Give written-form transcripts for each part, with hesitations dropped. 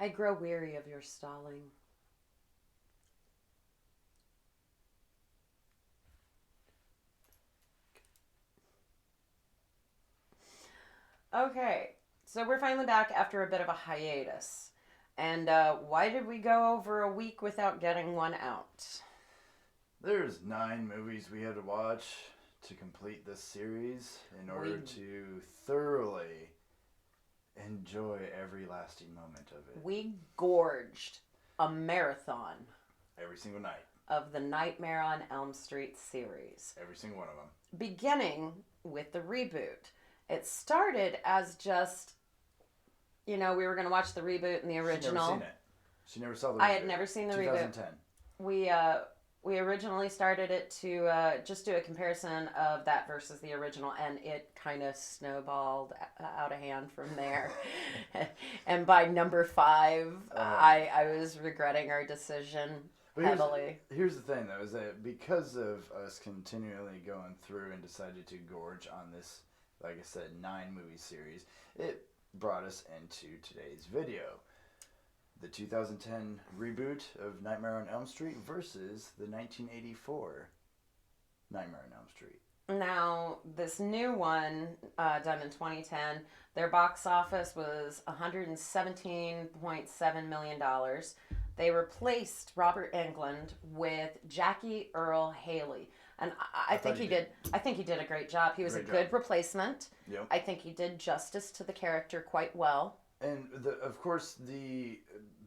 I grow weary of your stalling. Okay, so we're finally back after a bit of a hiatus. And why did we go over a week without getting one out? There's 9 movies we had to watch to complete this series in order We to thoroughly enjoy every lasting moment of it. we gorged a marathon Every single night. of the Nightmare on Elm Street series, Every single one of them. beginning with the reboot. It started as just, we were going to watch the reboot and the She never original. seen it. She never saw the I reboot. had never seen the reboot. 2010. We originally started it to just do a comparison of that versus the original, and it kind of snowballed out of hand from there. And by number 5, I was regretting our decision But heavily. Here's the thing, though, is that because of us continually going through and decided to gorge on this, like I said, 9-movie series, it brought us into today's video. The 2010 reboot of Nightmare on Elm Street versus the 1984 Nightmare on Elm Street. Now, this new one, done in 2010, their box office was $117.7 million. They replaced Robert Englund with Jackie Earle Haley. And I think he did. I think he did a great job. He was a good replacement. Yep. I think he did justice to the character quite well. And of course, the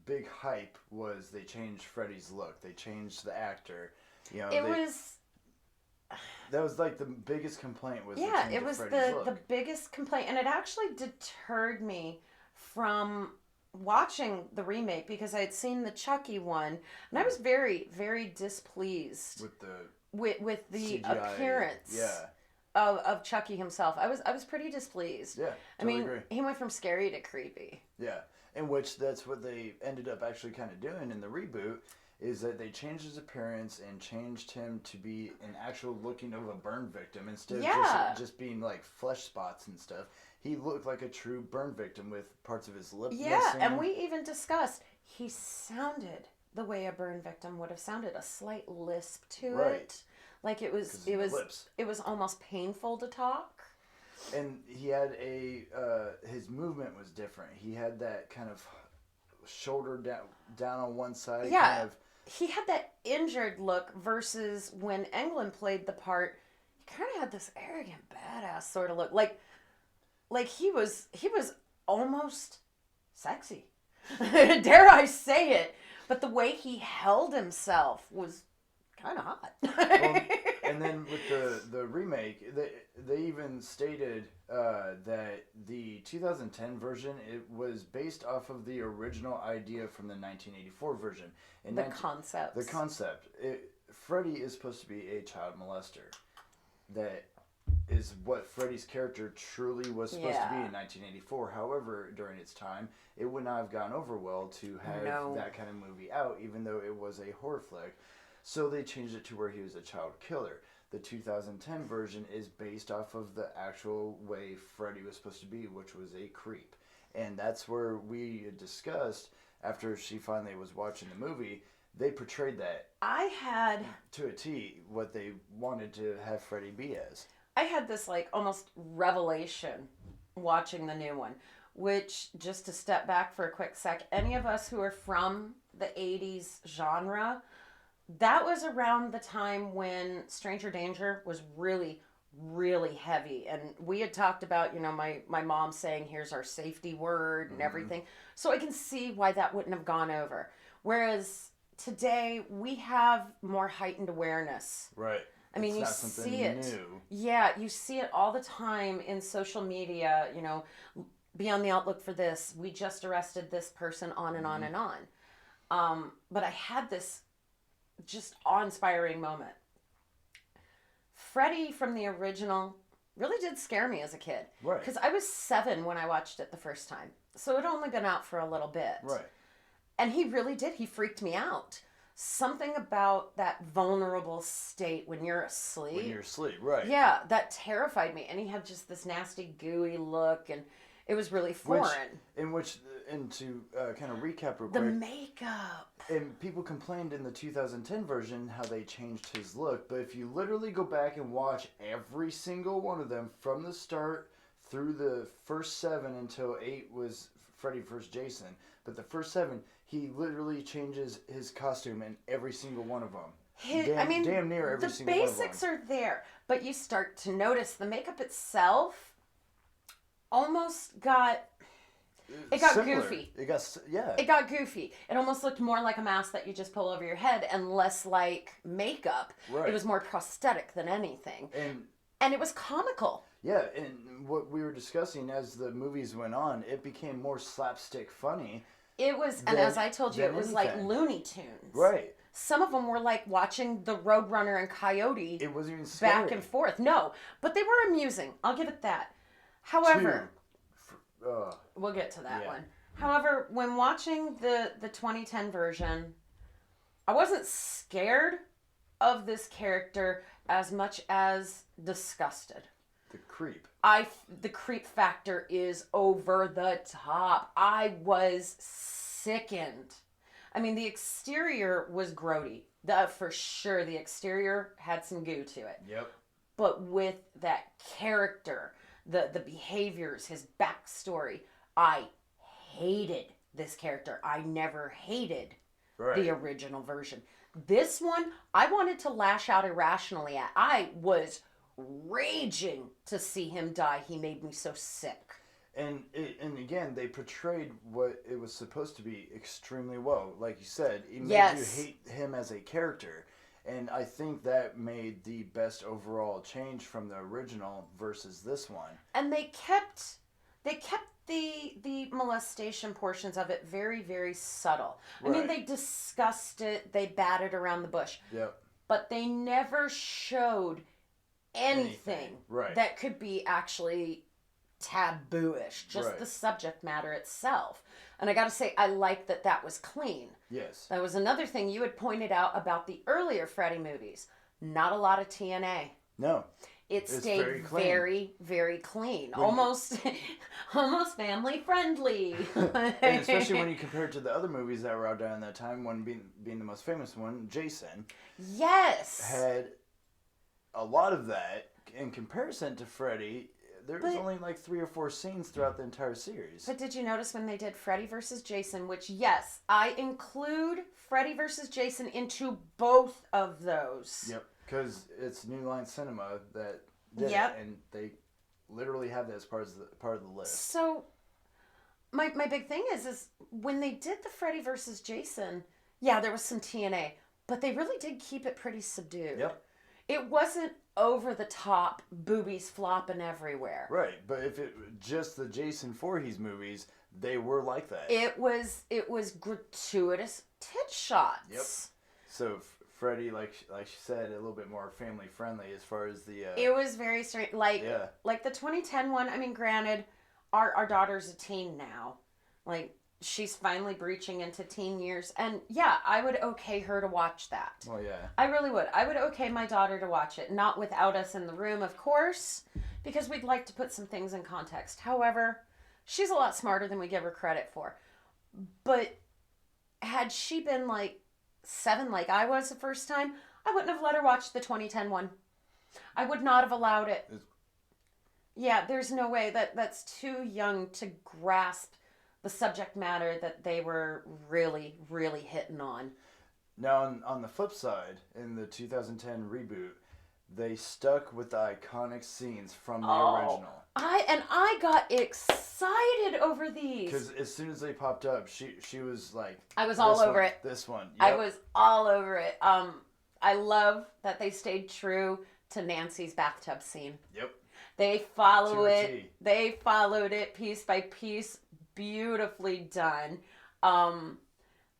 big hype was they changed Freddy's look. They changed the actor. That was like the biggest complaint was Yeah, it was the the biggest complaint, and it actually deterred me from watching the remake because I had seen the Chucky one, and I was very, very displeased with the CGI, appearance of Chucky himself. I was pretty displeased. Yeah, totally agree. He went from scary to creepy. Yeah, in which that's what they ended up actually kind of doing in the reboot, is that they changed his appearance and changed him to be an actual looking of a burn victim instead of just being like flesh spots and stuff. He looked like a true burn victim with parts of his lip missing. And we even discussed he sounded the way a burn victim would have sounded, a slight lisp to it. Like it was almost painful to talk. And he had his movement was different. He had that kind of shoulder down on one side. Yeah. Kind of, he had that injured look versus when Englund played the part, he kind of had this arrogant badass sort of look. Like he was almost sexy. Dare I say it? But the way he held himself was kind of hot. And then with the remake, they even stated that the 2010 version, it was based off of the original idea from the 1984 version. And the concept. Freddy is supposed to be a child molester. That is what Freddy's character truly was supposed to be in 1984. However, during its time, it would not have gone over well to have that kind of movie out, even though it was a horror flick. So they changed it to where he was a child killer. The 2010 version is based off of the actual way Freddy was supposed to be, which was a creep. And that's where we discussed, after she finally was watching the movie, they portrayed that to a T, what they wanted to have Freddy be as. I had this like almost revelation watching the new one, which, just to step back for a quick sec, any of us who are from the 80s genre, that was around the time when Stranger Danger was really, really heavy. And we had talked about, my mom saying, here's our safety word and everything. So I can see why that wouldn't have gone over. Whereas today, we have more heightened awareness. Right. I mean, you see it. New. Yeah, you see it all the time in social media, be on the outlook for this. We just arrested this person, on and on and on. But I had this just awe-inspiring moment. Freddy from the original really did scare me as a kid. Right. Because I was 7 when I watched it the first time. So it had only been out for a little bit. Right. And he really did. He freaked me out. Something about that vulnerable state when you're asleep. When you're asleep, right. Yeah, that terrified me. And he had just this nasty, gooey look. And It was really foreign. And to kind of recap real The quick, makeup. and people complained in the 2010 version how they changed his look, but if you literally go back and watch every single one of them from the start through the first 7 until 8 was Freddy vs. Jason, but the first 7, he literally changes his costume in every single one of them. Damn near every single one of them. The basics are there, but you start to notice the makeup itself almost got... It got Similar. goofy. It got goofy. It almost looked more like a mask that you just pull over your head and less like makeup. Right. It was more prosthetic than anything. And it was comical. Yeah, and what we were discussing as the movies went on, it became more slapstick funny. It was, and as I told you, it was like Looney Tunes. Right. Some of them were like watching the Roadrunner and Coyote. It wasn't even scary. Back and forth. No, but they were amusing. I'll give it that. However... we'll get to that one. However, when watching the 2010 version, I wasn't scared of this character as much as disgusted. The creep. The creep factor is over the top. I was sickened. I mean, the exterior was grody. For sure, the exterior had some goo to it. Yep. But with that character... The behaviors, his backstory. I hated this character. I never hated the original version. This one, I wanted to lash out irrationally at. I was raging to see him die. He made me so sick. And again, they portrayed what it was supposed to be extremely well. Like you said, it made you hate him as a character. And I think that made the best overall change from the original versus this one. And they kept the molestation portions of it very, very subtle. I mean, they discussed it, they batted around the bush. Yep. But they never showed anything. That could be actually taboo-ish. Just the subject matter itself. And I gotta say, I like that was clean. Yes. That was another thing you had pointed out about the earlier Freddy movies. Not a lot of TNA. No. It stayed very, very clean. Almost family friendly. And especially when you compare it to the other movies that were out during that time, one being the most famous one, Jason. Yes. Had a lot of that in comparison to Freddy. There was only like 3 or 4 scenes throughout the entire series. But did you notice when they did Freddy vs. Jason, which, yes, I include Freddy vs. Jason into both of those. Yep, because it's New Line Cinema that did it, and they literally have that as part of the list. So, my big thing is when they did the Freddy vs. Jason, yeah, there was some TNA, but they really did keep it pretty subdued. Yep. It wasn't over the top, boobies flopping everywhere. Right, but if it just the Jason Voorhees movies, they were like that. It was gratuitous tit shots. Yep. So Freddy, like she said, a little bit more family friendly as far as the. It was very strange. Like the 2010 one. I mean, granted, our daughter's a teen now. Like, she's finally breaching into teen years. And yeah, I would okay her to watch that. Oh, yeah. I really would. I would okay my daughter to watch it. Not without us in the room, of course, because we'd like to put some things in context. However, she's a lot smarter than we give her credit for. But had she been like 7 like I was the first time, I wouldn't have let her watch the 2010 one. I would not have allowed it. Yeah, there's no way. That's too young to grasp the subject matter that they were really, really hitting on. Now, on the flip side, in the 2010 reboot, they stuck with the iconic scenes from the original. I got excited over these. Because as soon as they popped up, she was like... I was all over it. This one. Yep. I was all over it. I love that they stayed true to Nancy's bathtub scene. Yep. They follow it. They followed it piece by piece. Beautifully done.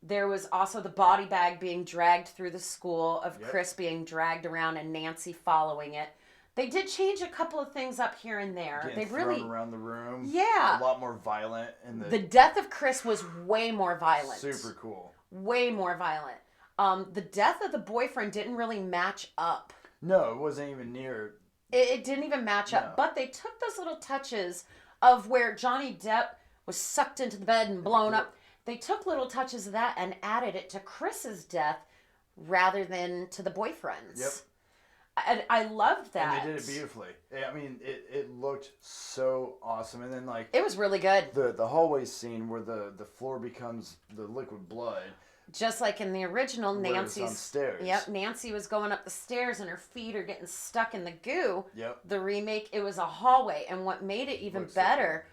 There was also the body bag being dragged through the school of Chris being dragged around and Nancy following it. They did change a couple of things up here and there. Getting thrown around the room. Yeah. A lot more violent. The death of Chris was way more violent. Super cool. Way more violent. The death of the boyfriend didn't really match up. No, it wasn't even near. It didn't even match up. But they took those little touches of where Johnny Depp was sucked into the bed and blown up. They took little touches of that and added it to Chris's death rather than to the boyfriend's. Yep. And I loved that. And they did it beautifully. I mean, it looked so awesome. And then, like... It was really good. The hallway scene where the floor becomes the liquid blood. Just like in the original, Nancy's on stairs. Yep, Nancy was going up the stairs and her feet are getting stuck in the goo. Yep. The remake, it was a hallway. And what made it even better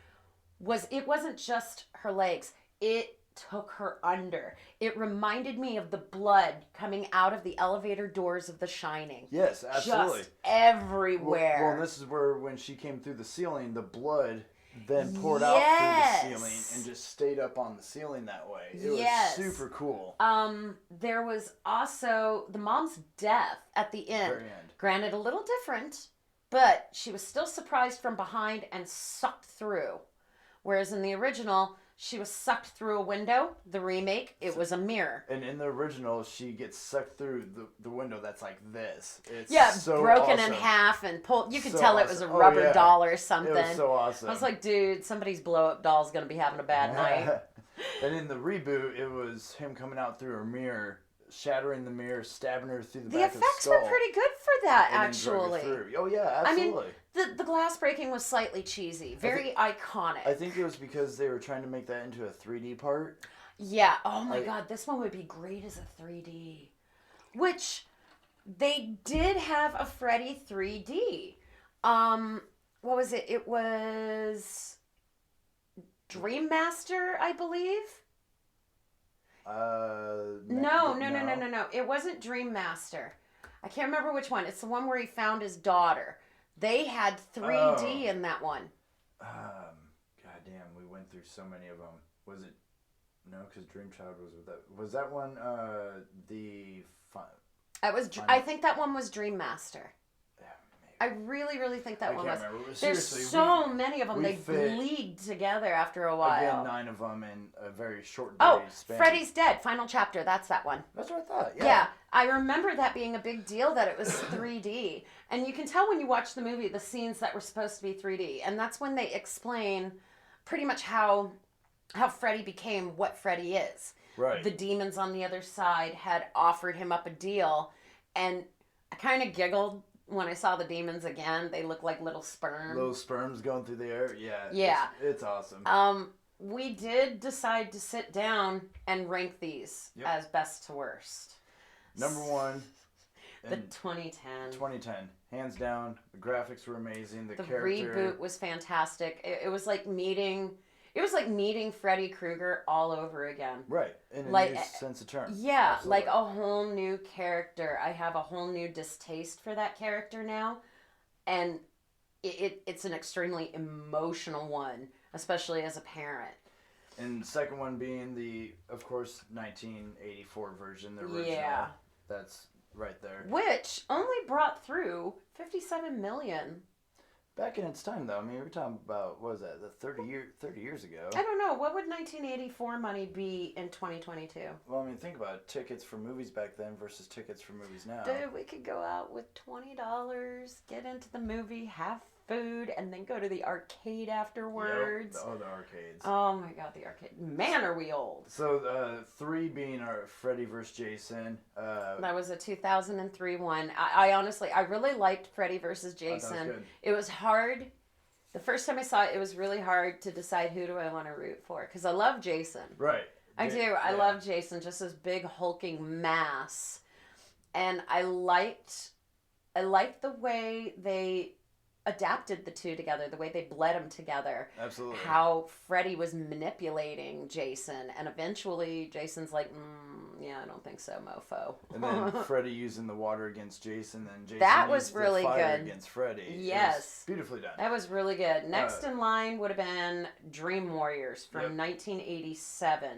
was it wasn't just her legs. It took her under. It reminded me of the blood coming out of the elevator doors of The Shining. Yes, absolutely. Just everywhere. Well, and this is where when she came through the ceiling, the blood then poured out through the ceiling and just stayed up on the ceiling that way. It was super cool. There was also the mom's death at the end. Very end. Granted, a little different, but she was still surprised from behind and sucked through. Whereas in the original, she was sucked through a window. The remake, it was a mirror. And in the original, she gets sucked through the window that's like this. It's so broken awesome. in half and pulled. You could So tell it awesome. was a rubber doll or It something. was so awesome. I was like, dude, somebody's blow-up doll's going to be having a bad night. And in the reboot, it was him coming out through a mirror, shattering the mirror, stabbing her through the back of the skull. The effects were pretty good for that, and actually. Then drug her through. Oh, yeah, absolutely. I mean, the glass breaking was slightly cheesy. Very iconic. I think it was because they were trying to make that into a 3D part. Yeah. Oh, my God. This one would be great as a 3D. Which, they did have a Freddy 3D. What was it? It was Dream Master, I believe. No. It wasn't Dream Master. I can't remember which one. It's the one where he found his daughter. They had 3D in that one. God damn, we went through so many of them. Was it? No, because Dream Child was with that. Was that one I think that one was Dream Master. I really, really think that one was. I can't remember. There's so many of them. They bleed together after a while. Again, 9 of them in a very short day span. Freddy's Dead, Final Chapter. That's that one. That's what I thought. Yeah, I remember that being a big deal that it was 3D. And you can tell when you watch the movie the scenes that were supposed to be 3D. And that's when they explain pretty much how Freddy became what Freddy is. Right. The demons on the other side had offered him up a deal. And I kind of giggled when I saw the demons again. They look like little sperm. Little sperms going through the air. Yeah. Yeah. It's awesome. We did decide to sit down and rank these as best to worst. Number 1. The 2010. 2010. Hands down. The graphics were amazing. The character. Reboot was fantastic. It was like meeting... It was like meeting Freddy Krueger all over again. Right. In a new sense of term. Yeah. Absolutely. Like a whole new character. I have a whole new distaste for that character now. And it's an extremely emotional one, especially as a parent. And the second one being the, of course, 1984 version, the original. Yeah. That's right there. Which only brought through $57 million. Back in its time, though, I mean, we're talking about, what was that, 30 years ago? I don't know. What would 1984 money be in 2022? Well, I mean, think about it. Tickets for movies back then versus tickets for movies now. Dude, we could go out with $20, get into the movie, have food, and then go to the arcade afterwards. Yep. Oh, the arcades. Oh, my God, the arcade. Man, are we old. So, 3 being our Freddy vs. Jason. That was a 2003 one. I honestly, I really liked Freddy vs. Jason. That was good. It was hard. The first time I saw it, it was really hard to decide who do I want to root for. Because I love Jason. Right. I do. I love Jason. Just this big hulking mass. And I liked the way they adapted the two together, the way they bled them together. Absolutely. How Freddy was manipulating Jason, and eventually Jason's like, yeah, I don't think so, mofo. And then Freddy using the water against Jason, and Jason that used was really the fire good against Freddy. Yes, beautifully done. That was really good. Next in line would have been Dream Warriors from 1987.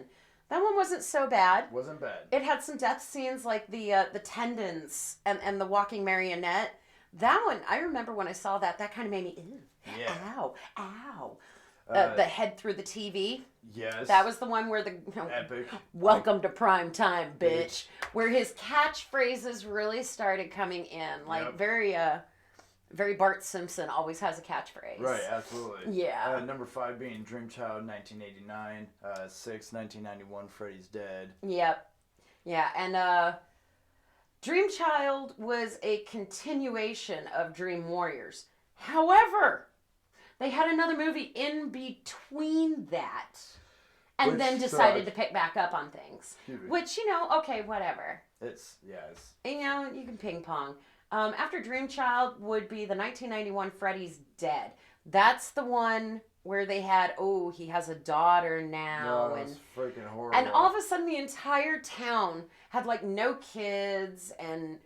That one wasn't so bad. Wasn't bad. It had some death scenes like the tendons and the walking marionette. That one, I remember when I saw that kind of made me, ew, ow. The head through the TV. Yes. That was the one where epic. Welcome to prime time, bitch. Where his catchphrases really started coming in. Like very, Very Bart Simpson, always has a catchphrase. Right, absolutely. Yeah. Number 5 being Dream Child, 1989. 6, 1991, Freddy's Dead. Yep. Yeah, and Dream Child was a continuation of Dream Warriors. However, they had another movie in between that. And Which then decided sucked. to pick back up on things. Which, okay, whatever. It's. You can ping pong. After Dream Child would be the 1991 Freddy's Dead. That's the one where they had, he has a daughter now. No, and it's freaking horrible. And all of a sudden the entire town had like no kids, and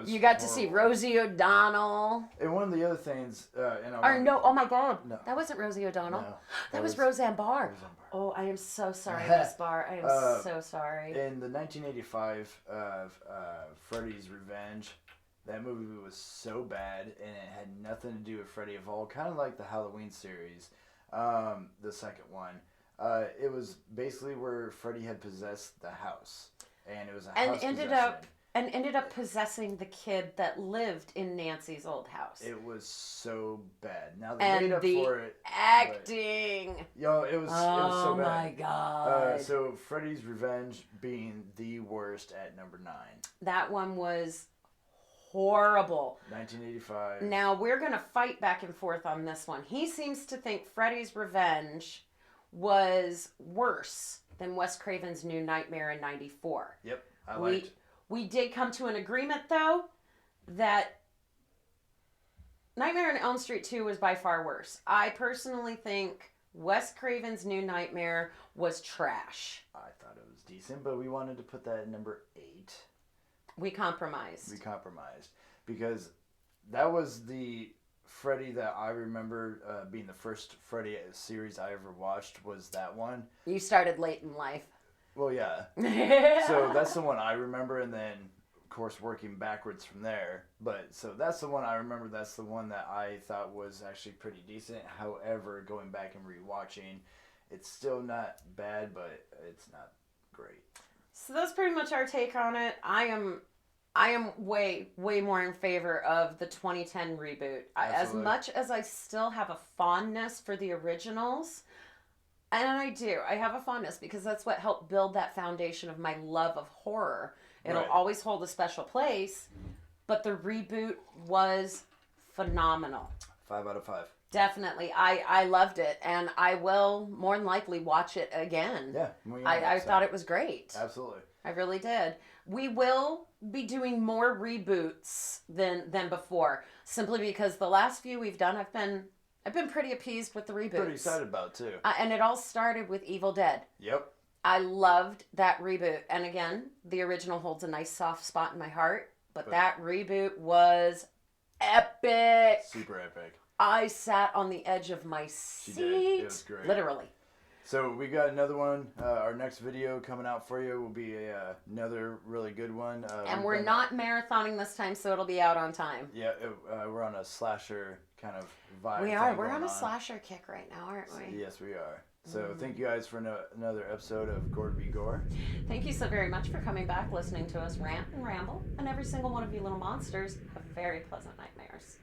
you got to see Rosie O'Donnell. And one of the other things, oh my God, no. That wasn't Rosie O'Donnell. No, that was Roseanne Barr. Oh, I am so sorry, Miss Barr. I am so sorry. In the 1985 Freddy's Revenge, that movie was so bad, and it had nothing to do with Freddy Evolved, kind of like the Halloween series, the second one. It was basically where Freddy had possessed the house, and it was a house ended up possessing the kid that lived in Nancy's old house. It was so bad. Now they made up for it. Acting. It was so bad. Oh my God. So Freddy's Revenge being the worst at number 9. That one was horrible. 1985. Now we're gonna fight back and forth on this one. He seems to think Freddy's Revenge was worse than Wes Craven's New Nightmare in '94. Yep, I liked. We did come to an agreement, though, that Nightmare on Elm Street 2 was by far worse. I personally think Wes Craven's New Nightmare was trash. I thought it was decent, but we wanted to put that at number 8. We compromised. Because that was the Freddy that I remember being the first Freddy series I ever watched, was that one. You started late in life. Well, yeah. So that's the one I remember, and then, of course, working backwards from there. So that's the one I remember. That's the one that I thought was actually pretty decent. However, going back and rewatching, it's still not bad, but it's not great. So that's pretty much our take on it. I am way more in favor of the 2010 reboot. As much as I still have a fondness for the originals, and I do, I have a fondness because that's what helped build that foundation of my love of horror. It'll always hold a special place, but the reboot was phenomenal. 5 out of 5. Definitely. I loved it, and I will more than likely watch it again. Yeah. I thought it was great. Absolutely. I really did. We will be doing more reboots than before, simply because the last few we've done, I've been pretty appeased with the reboots. Pretty excited about too. And it all started with Evil Dead. Yep. I loved that reboot, and again, the original holds a nice soft spot in my heart. But that reboot was epic. Super epic. I sat on the edge of my seat. She did. It was great. Literally. So we got another one. Our next video coming out for you will be another really good one. And we're not marathoning this time, so it'll be out on time. Yeah, we're on a slasher kind of vibe. We are. We're on a slasher kick right now, aren't we? Yes, we are. So thank you guys for another episode of Gore to Be Gore. Thank you so very much for coming back, listening to us rant and ramble. And every single one of you little monsters have very pleasant nightmares.